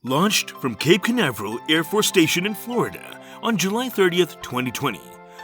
Launched from Cape Canaveral Air Force Station in Florida on July 30th, 2020,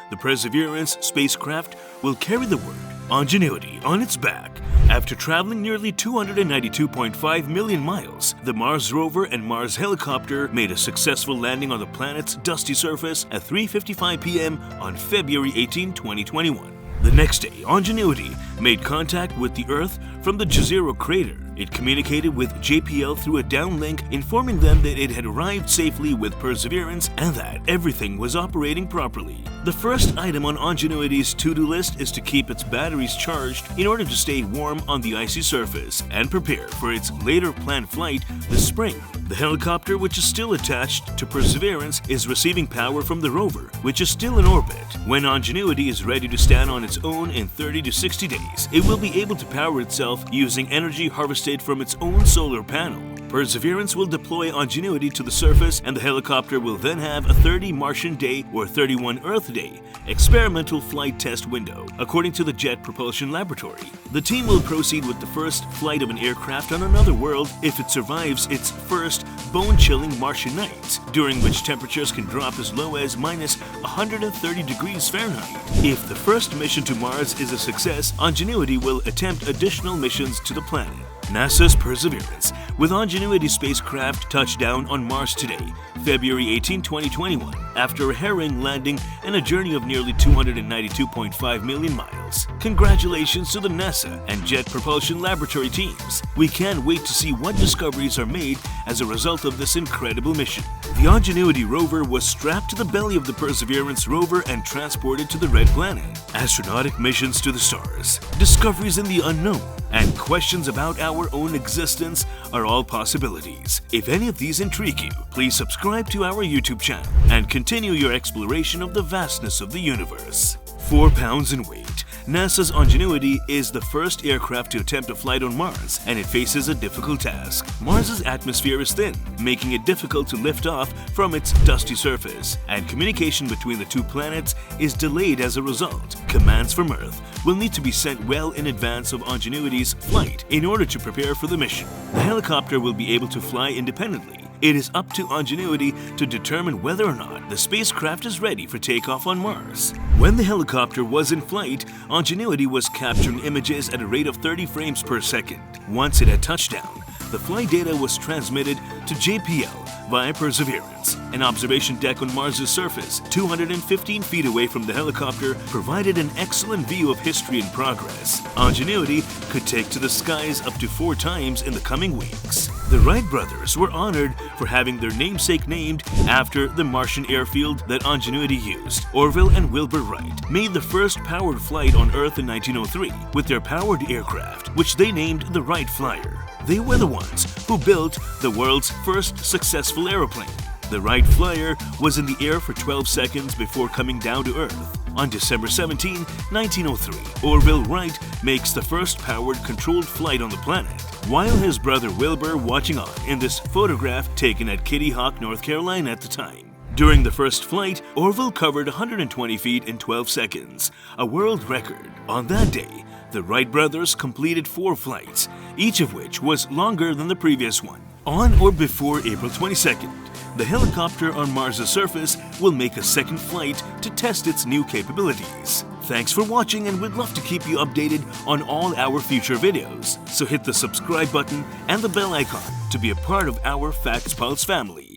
the Perseverance spacecraft will carry the word Ingenuity on its back. After traveling nearly 292.5 million miles, the Mars rover and Mars helicopter made a successful landing on the planet's dusty surface at 3:55 p.m. on February 18, 2021. The next day, Ingenuity made contact with the Earth from the Jezero crater. It communicated with JPL through a downlink, informing them that it had arrived safely with Perseverance and that everything was operating properly. The first item on Ingenuity's to-do list is to keep its batteries charged in order to stay warm on the icy surface and prepare for its later planned flight this spring. The helicopter, which is still attached to Perseverance, is receiving power from the rover, which is still in orbit. When Ingenuity is ready to stand on its own in 30 to 60 days, it will be able to power itself using energy harvested from its own solar panel. Perseverance will deploy Ingenuity to the surface, and the helicopter will then have a 30 Martian day or 31 Earth day experimental flight test window, according to the Jet Propulsion Laboratory. The team will proceed with the first flight of an aircraft on another world if it survives its first bone-chilling Martian nights, during which temperatures can drop as low as minus 130 degrees Fahrenheit. If the first mission to Mars is a success, Ingenuity will attempt additional missions to the planet. NASA's Perseverance, with Ingenuity spacecraft touched down on Mars today, February 18, 2021, after a harrowing landing and a journey of nearly 292.5 million miles. Congratulations to the NASA and Jet Propulsion Laboratory teams. We can't wait to see what discoveries are made as a result of this incredible mission. The Ingenuity rover was strapped to the belly of the Perseverance rover and transported to the Red Planet. Astronautic missions to the stars, discoveries in the unknown, and questions about our own existence are all possibilities. If any of these intrigue you, please subscribe to our YouTube channel and continue your exploration of the vastness of the universe. 4 pounds in weight, NASA's Ingenuity is the first aircraft to attempt a flight on Mars, and it faces a difficult task. Mars's atmosphere is thin, making it difficult to lift off from its dusty surface, and communication between the two planets is delayed as a result. Commands from Earth will need to be sent well in advance of Ingenuity's flight in order to prepare for the mission. The helicopter will be able to fly independently. It is up to Ingenuity to determine whether or not the spacecraft is ready for takeoff on Mars. When the helicopter was in flight, Ingenuity was capturing images at a rate of 30 frames per second. Once it had touched down, the flight data was transmitted to JPL via Perseverance. An observation deck on Mars's surface, 215 feet away from the helicopter, provided an excellent view of history and progress. Ingenuity could take to the skies up to 4 times in the coming weeks. The Wright brothers were honored for having their namesake named after the Martian airfield that Ingenuity used. Orville and Wilbur Wright made the first powered flight on Earth in 1903 with their powered aircraft, which they named the Wright Flyer. They were the ones who built the world's first successful aeroplane. The Wright Flyer was in the air for 12 seconds before coming down to Earth. On December 17, 1903, Orville Wright makes the first powered controlled flight on the planet, while his brother Wilbur watching on in this photograph taken at Kitty Hawk, North Carolina at the time. During the first flight, Orville covered 120 feet in 12 seconds, a world record. On that day, the Wright brothers completed 4 flights, each of which was longer than the previous one. On or before April 22nd, the helicopter on Mars' surface will make a second flight to test its new capabilities. Thanks for watching, and we'd love to keep you updated on all our future videos. So hit the subscribe button and the bell icon to be a part of our Facts Pulse family.